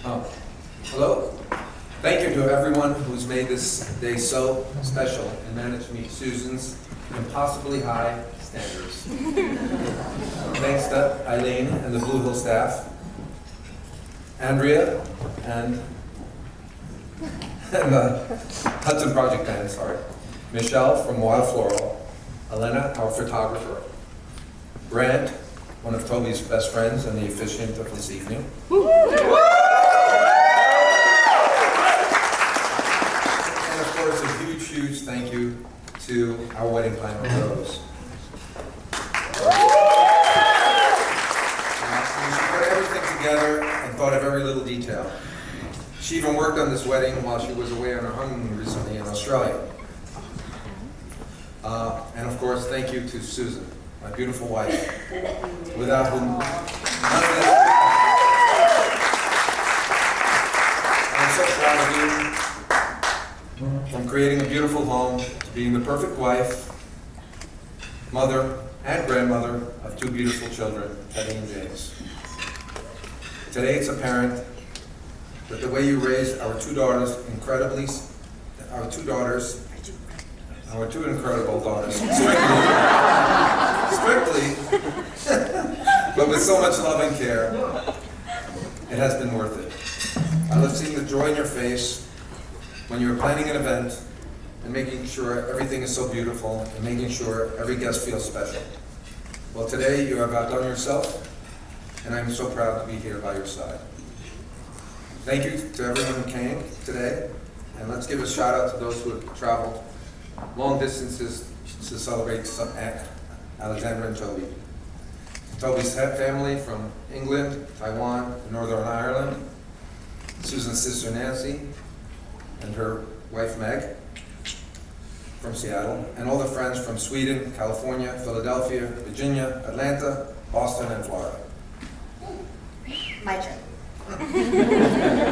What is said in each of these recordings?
Oh, hello. Thank you to everyone who's made this day so special and managed to meet Susan's impossibly high standards. Thanks to Eileen and the Blue Hill staff, Andrea and the Hudson Project band, Michelle from Wild Floral, Elena, our photographer, Grant, one of Toby's best friends and the officiant of this evening. And of course, a huge, huge thank you to our wedding planner, Rose. She put everything together and thought of every little detail. She even worked on this wedding while she was away on her honeymoon recently in Australia. And of course, thank you to Susan, my beautiful wife, without whom none of this. I'm so proud of you. From creating a beautiful home to being the perfect wife, mother, and grandmother of two beautiful children, Teddy and James. Today it's apparent that the way you raised our two incredible daughters, strictly, but with so much love and care, it has been worth it. I love seeing the joy in your face when you are planning an event and making sure everything is so beautiful and making sure every guest feels special. Well, today you have outdone yourself, and I'm so proud to be here by your side. Thank you to everyone who came today, and let's give a shout out to those who have traveled long distances to celebrate Alexandra and Toby. Toby's family from England, Taiwan, and Northern Ireland, Susan's sister Nancy, and her wife Meg from Seattle, and all the friends from Sweden, California, Philadelphia, Virginia, Atlanta, Boston, and Florida. My turn.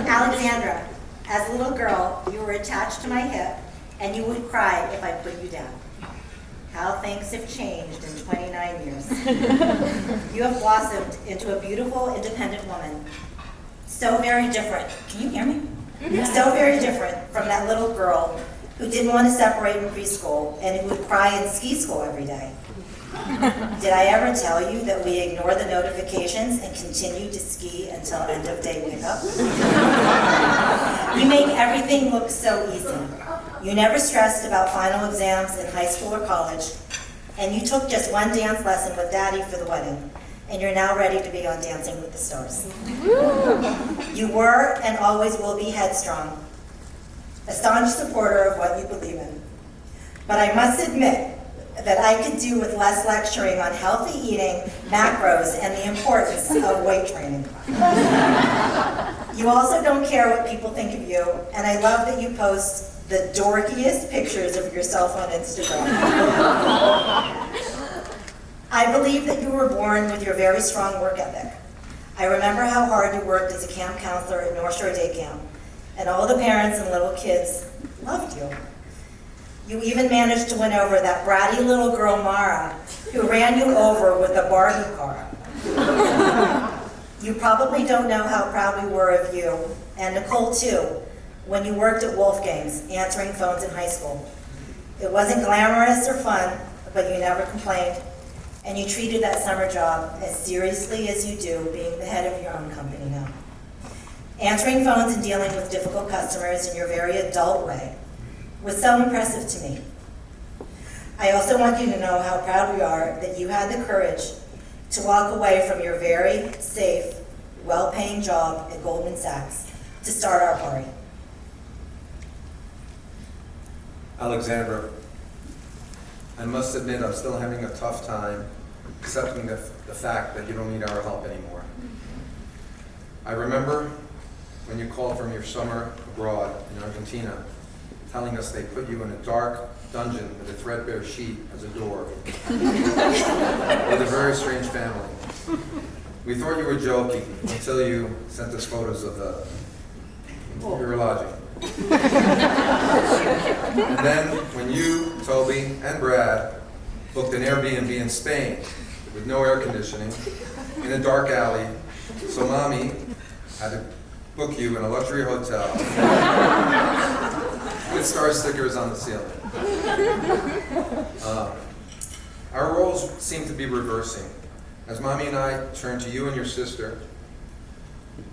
Alexandra, as a little girl, you were attached to my hip, and you would cry if I put you down. How things have changed in 29 years. You have blossomed into a beautiful, independent woman. So very different. Can you hear me? So very different from that little girl who didn't want to separate in preschool and who would cry in ski school every day. Did I ever tell you that we ignore the notifications and continue to ski until end of day pickup? You make everything look so easy. You never stressed about final exams in high school or college, and you took just one dance lesson with Daddy for the wedding, and you're now ready to be on Dancing with the Stars. You were and always will be headstrong, a staunch supporter of what you believe in. But I must admit that I could do with less lecturing on healthy eating, macros, and the importance of weight training. You also don't care what people think of you, and I love that you post the dorkiest pictures of yourself on Instagram. I believe that you were born with your very strong work ethic. I remember how hard you worked as a camp counselor at North Shore Day Camp, and all the parents and little kids loved you. You even managed to win over that bratty little girl, Mara, who ran you over with a Barbie car. You probably don't know how proud we were of you, and Nicole too, when you worked at Wolfgang's, answering phones in high school. It wasn't glamorous or fun, but you never complained, and you treated that summer job as seriously as you do being the head of your own company now. Answering phones and dealing with difficult customers in your very adult way was so impressive to me. I also want you to know how proud we are that you had the courage to walk away from your very safe, well-paying job at Goldman Sachs to start our party. Alexandra, I must admit I'm still having a tough time accepting the fact that you don't need our help anymore. I remember when you called from your summer abroad in Argentina, telling us they put you in a dark dungeon with a threadbare sheet as a door, with a very strange family. We thought you were joking until you sent us photos of your lodging. And then when you, Toby, and Brad booked an Airbnb in Spain with no air conditioning in a dark alley, so Mommy had to book you in a luxury hotel with star stickers on the ceiling. Our roles seem to be reversing, as Mommy and I turn to you and your sister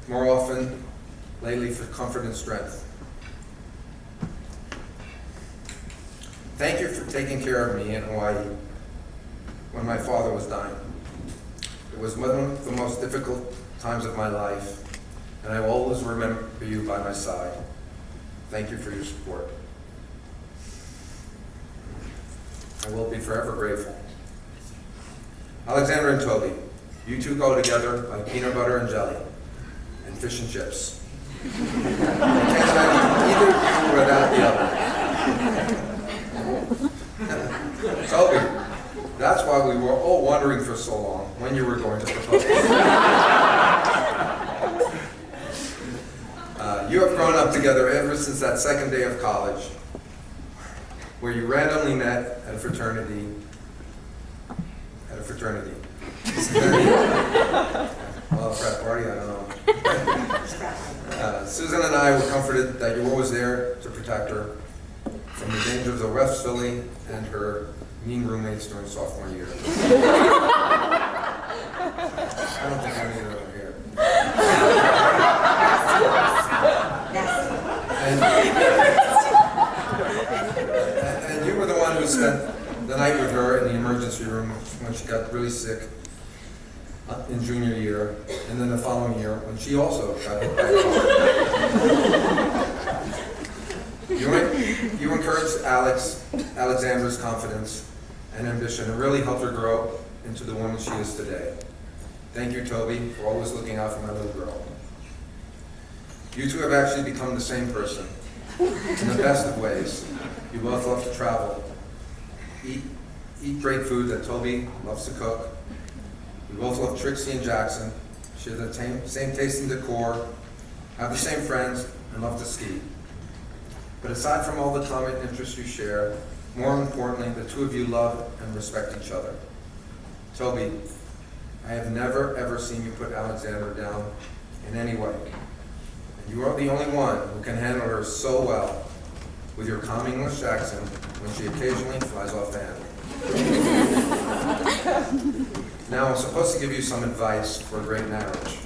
more often lately for comfort and strength. Thank you for taking care of me in Hawaii when my father was dying. It was one of the most difficult times of my life, and I will always remember you by my side. Thank you for your support. I will be forever grateful. Alexander and Toby, you two go together like peanut butter and jelly, and fish and chips. I can't imagine either of you without the other. Toby, that's why we were all wondering for so long when you were going to propose. You have grown up together ever since that second day of college, where you randomly met at a fraternity. Well, a frat party, I don't know. Susan and I were comforted that you were always there to protect her from the dangers of West Philly and her mean roommates during sophomore year. I don't think any of them are here. And you were the one who spent the night with her in the emergency room when she got really sick in junior year, and then the following year when she also got hit by a car. You encouraged Alexandra's confidence and ambition, and really helped her grow into the woman she is today. Thank you, Toby, for always looking out for my little girl. You two have actually become the same person, in the best of ways. You both love to travel, eat great food that Toby loves to cook. We both love Trixie and Jackson, share the same taste in decor, have the same friends, and love to ski. But aside from all the common interests you share, more importantly, the two of you love and respect each other. Toby, I have never ever seen you put Alexandra down in any way. And you are the only one who can handle her so well with your calm English accent when she occasionally flies off the handle. Now, I'm supposed to give you some advice for a great marriage,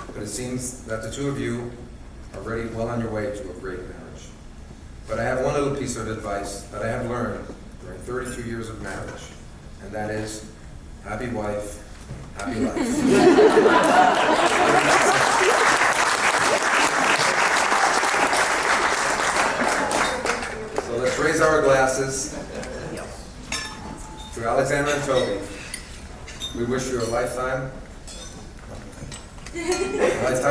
but it seems that the two of you are already well on your way to a great marriage. But I have one little piece of advice that I have learned during 32 years of marriage, and that is, happy wife, happy life. So let's raise our glasses to Alexandra and Toby. We wish you a lifetime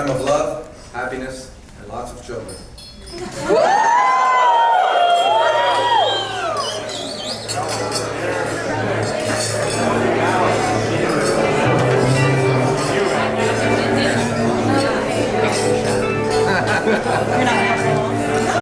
of love, happiness, and lots of children.